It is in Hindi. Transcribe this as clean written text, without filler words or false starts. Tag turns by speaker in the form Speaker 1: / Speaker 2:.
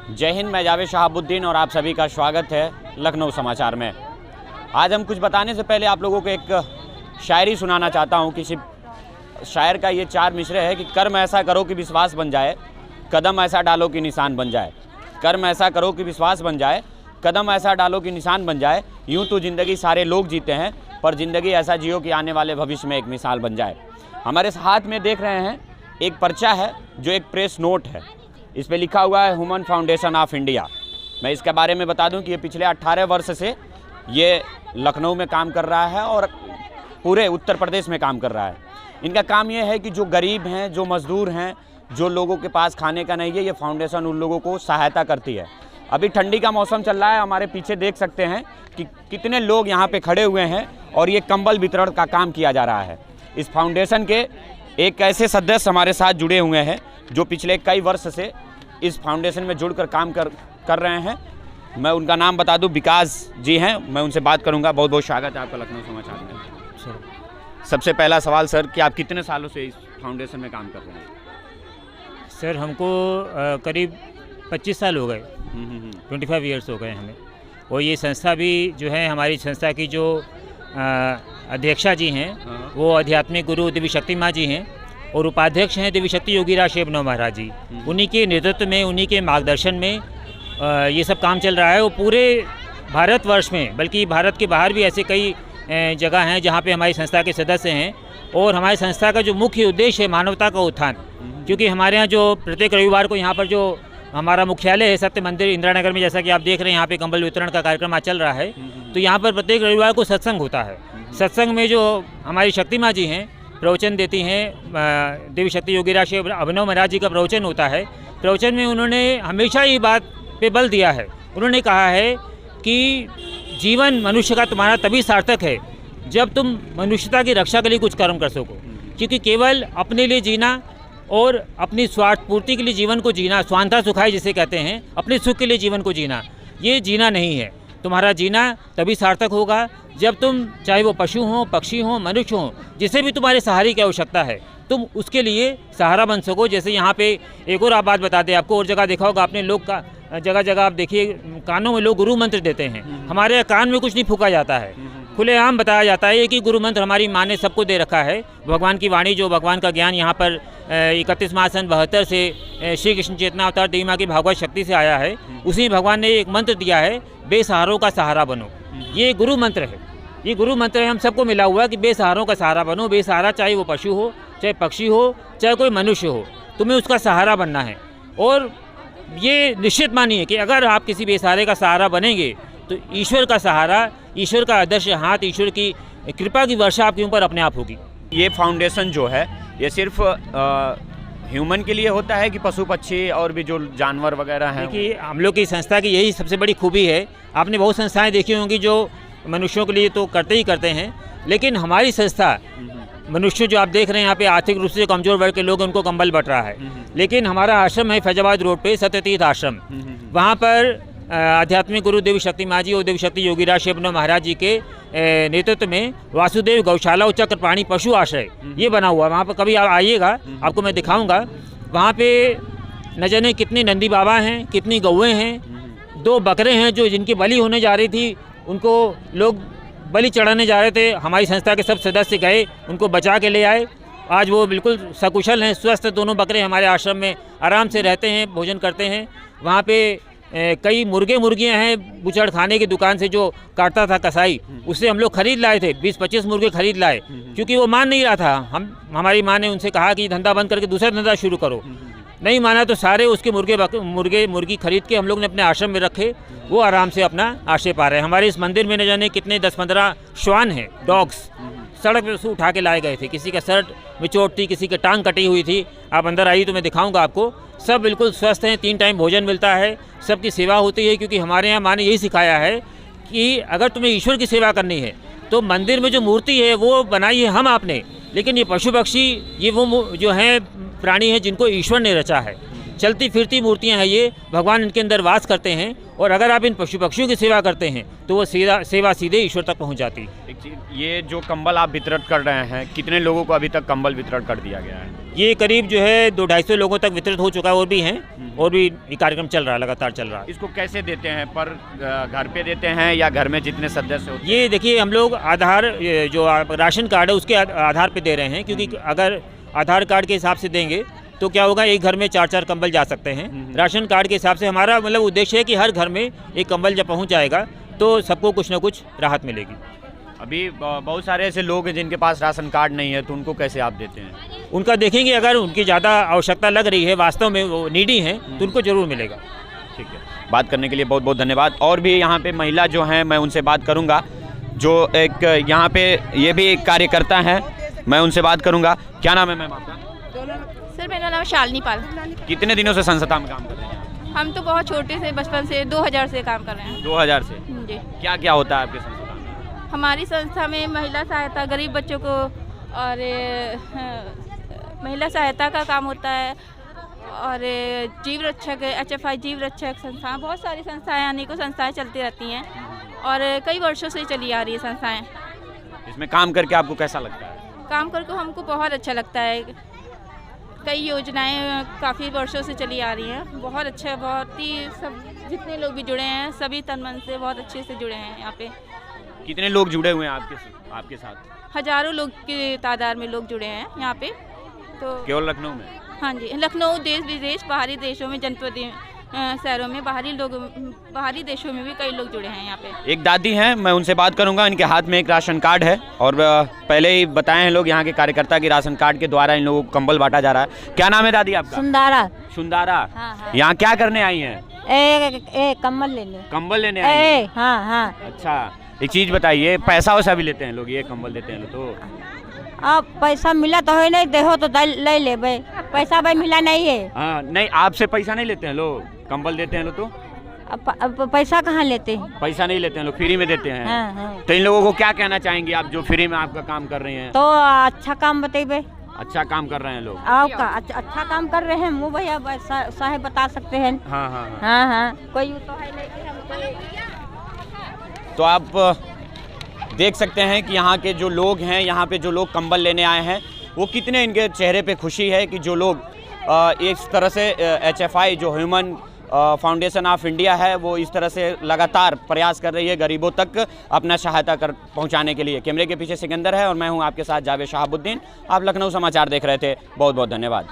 Speaker 1: जय हिंद। मैं जावेद शहाबुद्दीन और आप सभी का स्वागत है लखनऊ समाचार में। आज हम कुछ बताने से पहले आप लोगों को एक शायरी सुनाना चाहता हूँ। किसी शायर का ये 4 मिसरे है कि कर्म ऐसा करो कि विश्वास बन जाए, कदम ऐसा डालो कि निशान बन जाए। कर्म ऐसा करो कि विश्वास बन जाए, कदम ऐसा डालो कि निशान बन जाए। यूँ तो ज़िंदगी सारे लोग जीते हैं, पर ज़िंदगी ऐसा जियो कि आने वाले भविष्य में एक मिसाल बन जाए। हमारे हाथ में देख रहे हैं एक पर्चा है जो एक प्रेस नोट है। इस पे लिखा हुआ है ह्यूमन फाउंडेशन ऑफ इंडिया। मैं इसके बारे में बता दूं कि ये पिछले 18 वर्ष से ये लखनऊ में काम कर रहा है और पूरे उत्तर प्रदेश में काम कर रहा है। इनका काम ये है कि जो गरीब हैं, जो मज़दूर हैं, जो लोगों के पास खाने का नहीं है, ये फाउंडेशन उन लोगों को सहायता करती है। अभी ठंडी का मौसम चल रहा है, हमारे पीछे देख सकते हैं कि कितने लोग यहाँ पे खड़े हुए हैं और ये कंबल वितरण का काम किया जा रहा है। इस फाउंडेशन के एक ऐसे सदस्य हमारे साथ जुड़े हुए हैं जो पिछले कई वर्ष से इस फाउंडेशन में जुड़कर काम कर रहे हैं। मैं उनका नाम बता दूं, विकास जी हैं, मैं उनसे बात करूंगा। बहुत बहुत स्वागत है आपका लखनऊ समाचार में।
Speaker 2: सर,
Speaker 1: सबसे पहला सवाल सर कि आप कितने सालों से इस फाउंडेशन में काम कर रहे हैं?
Speaker 2: सर हमको करीब 25 साल हो गए, 25 ईयर्स हो गए हमें। और ये संस्था भी जो है, हमारी संस्था की जो अध्यक्षा जी हैं वो आध्यात्मिक गुरु देवी शक्ति माँ जी हैं और उपाध्यक्ष हैं देवी शक्ति योगीराज शेबनव महाराज जी। उन्हीं के नेतृत्व में, उन्हीं के मार्गदर्शन में ये सब काम चल रहा है। वो पूरे भारतवर्ष में, बल्कि भारत के बाहर भी ऐसे कई जगह हैं जहाँ पे हमारी संस्था के सदस्य हैं। और हमारी संस्था का जो मुख्य उद्देश्य है मानवता का उत्थान, क्योंकि हमारे यहाँ जो प्रत्येक रविवार को यहाँ पर जो हमारा मुख्यालय है सत्य मंदिर इंदिरा नगर में, जैसा कि आप देख रहे हैं यहाँ पे कंबल वितरण का कार्यक्रम आज चल रहा है। तो यहाँ पर प्रत्येक रविवार को सत्संग होता है। सत्संग में जो हमारी शक्ति माँ जी हैं प्रवचन देती हैं, देवी शक्ति योगीराज अभिनव महाराज जी का प्रवचन होता है। प्रवचन में उन्होंने हमेशा ये बात पे बल दिया है। उन्होंने कहा है कि जीवन मनुष्य का तुम्हारा तभी सार्थक है जब तुम मनुष्यता की रक्षा के लिए कुछ कर्म कर सको। क्योंकि केवल अपने लिए जीना और अपनी स्वार्थ पूर्ति के लिए जीवन को जीना, स्वांता सुखाई जिसे कहते हैं, अपने सुख के लिए जीवन को जीना, ये जीना नहीं है। तुम्हारा जीना तभी सार्थक होगा जब तुम, चाहे वो पशु हो, पक्षी हो, मनुष्य हो, जिसे भी तुम्हारे सहारे की आवश्यकता है, तुम उसके लिए सहारा बन सको। जैसे यहाँ पे एक और आप बात बता दें, आपको और जगह देखा होगा आपने, लोग का जगह जगह आप देखिए कानों में लोग गुरु मंत्र देते हैं। हमारे यहाँ कान में कुछ नहीं फूका जाता है, खुलेआम बताया जाता है कि गुरु मंत्र हमारी माँ ने सबको दे रखा है। भगवान की वाणी, जो भगवान का ज्ञान यहाँ पर 31 मार्च 72 से श्री कृष्ण चेतना अवतार देवी माँ की भागवत शक्ति से आया है। उसी भगवान ने एक मंत्र दिया है, बेसहारों का सहारा बनो। ये गुरु मंत्र है, ये गुरु मंत्र है, हम सबको मिला हुआ कि बेसहारों का सहारा बनो। बेसहारा चाहे वो पशु हो, चाहे पक्षी हो, चाहे कोई मनुष्य हो, तुम्हें उसका सहारा बनना है। और ये निश्चित मानिए कि अगर आप किसी बेसहारे का सहारा बनेंगे तो ईश्वर का सहारा, ईश्वर का अदृश्य हाथ, ईश्वर की कृपा की वर्षा आपके ऊपर अपने आप होगी।
Speaker 1: ये फाउंडेशन जो है ये सिर्फ ह्यूमन के लिए होता है कि पशु पक्षी और भी जो जानवर वगैरह हैं?
Speaker 2: देखिए, हम लोग की संस्था की यही सबसे बड़ी खूबी है। आपने बहुत संस्थाएं देखी होंगी जो मनुष्यों के लिए तो करते ही करते हैं, लेकिन हमारी संस्था मनुष्य जो आप देख रहे हैं यहाँ पे आर्थिक रूप से कमजोर वर्ग के लोग, उनको कंबल बट रहा है। लेकिन हमारा आश्रम है फैजाबाद रोड पे, सत्यतीर्थ आश्रम। वहाँ पर आध्यात्मिक गुरु देवी शक्ति माँ जी और देवी शक्ति योगीराज शेबनव महाराज जी के नेतृत्व में वासुदेव गौशाला और चक्रपाणी पशु आश्रय ये बना हुआ है। वहाँ पर कभी आप आइएगा, आपको मैं दिखाऊंगा। वहाँ पे न जाने कितने नंदी बाबा हैं, कितनी गौएँ हैं, 2 बकरे हैं जो जिनकी बलि होने जा रही थी, उनको लोग बलि चढ़ाने जा रहे थे। हमारी संस्था के सब सदस्य गए, उनको बचा के ले आए। आज वो बिल्कुल सकुशल हैं, स्वस्थ। दोनों बकरे हमारे आश्रम में आराम से रहते हैं, भोजन करते हैं। वहाँ पे कई मुर्गियां हैं, बुचड़ खाने की दुकान से जो काटता था कसाई, उससे हम लोग खरीद लाए थे। 20-25 मुर्गे खरीद लाए, क्योंकि वो मान नहीं रहा था। हमारी माँ ने उनसे कहा कि धंधा बंद करके दूसरा धंधा शुरू करो। नहीं माना तो सारे उसके मुर्गी खरीद के हम लोग ने अपने आश्रम में रखे। वो आराम से अपना आश्रय पा रहे हैं। हमारे इस मंदिर में न जाने कितने 10-15 श्वान हैं, डॉग्स, सड़क पर उठा के लाए गए थे। किसी का शर्ट में चोट थी, किसी की टांग कटी हुई थी। आप अंदर आइए तो मैं दिखाऊंगा आपको। सब बिल्कुल स्वस्थ हैं, 3 टाइम भोजन मिलता है, सबकी सेवा होती है। क्योंकि हमारे यहाँ माँ ने यही सिखाया है कि अगर तुम्हें ईश्वर की सेवा करनी है तो मंदिर में जो मूर्ति है वो बनाई है हम आपने, लेकिन ये पशु पक्षी, ये वो जो हैं प्राणी हैं जिनको ईश्वर ने रचा है। चलती फिरती मूर्तियां हैं ये, भगवान इनके अंदर वास करते हैं। और अगर आप इन पशु पक्षियों की सेवा करते हैं तो वो सेवा सीधे ईश्वर तक पहुंच जाती है।
Speaker 1: ये जो कंबल आप वितरण कर रहे हैं, कितने लोगों को अभी तक कंबल वितरण कर दिया गया है?
Speaker 2: ये करीब जो है 200-250 लोगों तक वितरित हो चुका है, और भी हैं, और भी ये कार्यक्रम चल रहा है, लगातार चल रहा है।
Speaker 1: इसको कैसे देते हैं? पर घर पे देते हैं या घर में जितने सदस्य होते हैं?
Speaker 2: ये देखिए, हम लोग आधार जो राशन कार्ड है उसके आधार पे दे रहे हैं, क्योंकि अगर आधार कार्ड के हिसाब से देंगे तो क्या होगा, एक घर में 4-4 कंबल जा सकते हैं। राशन कार्ड के हिसाब से हमारा मतलब उद्देश्य है कि हर घर में एक कंबल जब पहुंच जाएगा तो सबको कुछ ना कुछ राहत मिलेगी।
Speaker 1: अभी बहुत सारे ऐसे लोग हैं जिनके पास राशन कार्ड नहीं है, तो उनको कैसे आप देते हैं?
Speaker 2: उनका देखेंगे, अगर उनकी ज़्यादा आवश्यकता लग रही है, वास्तव में वो नीडी हैं, तो उनको ज़रूर मिलेगा।
Speaker 1: ठीक है, बात करने के लिए बहुत बहुत धन्यवाद। और भी यहाँ पे महिला जो हैं, मैं उनसे बात करूँगा, जो एक यहाँ पे ये भी एक कार्यकर्ता हैं, मैं उनसे बात करूँगा। क्या नाम है मैम आपका?
Speaker 3: सर मेरा नाम शालिनी पाल।
Speaker 1: कितने दिनों से संस्था में काम कर रहे हैं?
Speaker 3: हम तो बहुत छोटे से, बचपन से 2000 से काम कर रहे हैं।
Speaker 1: 2000 से?
Speaker 3: जी।
Speaker 1: क्या क्या होता है आपके संस्था में?
Speaker 3: हमारी संस्था में महिला सहायता, गरीब बच्चों को और महिला सहायता का काम होता है, और जीव रक्षक, HFI जीव रक्षक संस्था, बहुत सारी संस्थाएं, अनेकों संस्थाएं चलती रहती हैं और कई वर्षों से चली आ रही है संस्थाएं।
Speaker 1: इसमें काम करके आपको कैसा लगता है?
Speaker 3: काम करके हमको बहुत अच्छा लगता है। कई योजनाएं काफ़ी वर्षों से चली आ रही हैं, बहुत अच्छा, बहुत ही सब जितने लोग भी जुड़े हैं सभी तन मन से बहुत अच्छे से जुड़े हैं। यहाँ पे
Speaker 1: कितने लोग जुड़े हुए हैं आपके साथ?
Speaker 3: हजारों लोग की तादाद में लोग जुड़े हैं यहाँ पे। तो
Speaker 1: केवल लखनऊ में?
Speaker 3: हाँ जी, लखनऊ, देश विदेश, बाहरी देशों में, जनपद शहरों में, बाहरी देशों में भी कई लोग जुड़े हैं यहाँ पे।
Speaker 1: एक दादी हैं, मैं उनसे बात करूंगा। इनके हाथ में एक राशन कार्ड है, और पहले ही बताए हैं लोग यहाँ के कार्यकर्ता की राशन कार्ड के द्वारा इन लोगों को कंबल बांटा जा रहा है। क्या नाम है दादी आपका?
Speaker 4: सुंदारा।
Speaker 1: सुंदारा।
Speaker 4: हाँ, हाँ।
Speaker 1: यहाँ क्या करने आई हैं?
Speaker 4: कम्बल लेने।
Speaker 1: कंबल लेने आई हैं?
Speaker 4: हाँ हाँ।
Speaker 1: अच्छा, एक चीज बताइए, पैसा वैसा भी लेते हैं लोग ये कंबल देते हैं तो?
Speaker 4: अब पैसा मिला तो है, नहीं देहो तो ले ले भाई, पैसा भाई मिला नहीं है।
Speaker 1: हाँ, नहीं, आपसे पैसा नहीं लेते हैं लोग, कंबल देते हैं लोग तो?
Speaker 4: अब पैसा कहाँ लेते हैं?
Speaker 1: पैसा नहीं लेते हैं लोग, फ्री में देते हैं।
Speaker 4: हाँ, हाँ।
Speaker 1: तो इन लोगों को क्या कहना चाहेंगे आप, जो फ्री में आपका काम कर रहे हैं?
Speaker 4: तो अच्छा काम बतेबे।
Speaker 1: अच्छा काम कर रहे हैं लोग?
Speaker 4: आपका अच्छा काम कर रहे हैं, वो भैया साहेब बता सकते हैं।
Speaker 1: हाँ हाँ हाँ।
Speaker 4: हाँ हाँ, कोई तो है नहीं कि हमको।
Speaker 1: तो आप देख सकते हैं कि यहाँ के जो लोग हैं, यहाँ पे जो लोग कंबल लेने आए हैं, वो कितने इनके चेहरे पे खुशी है कि जो लोग इस तरह से HFI जो ह्यूमन फाउंडेशन ऑफ इंडिया है, वो इस तरह से लगातार प्रयास कर रही है गरीबों तक अपना सहायता कर पहुँचाने के लिए। कैमरे के पीछे सिकंदर है और मैं हूँ आपके साथ जावेद शहाबुद्दीन। आप लखनऊ समाचार देख रहे थे। बहुत बहुत धन्यवाद।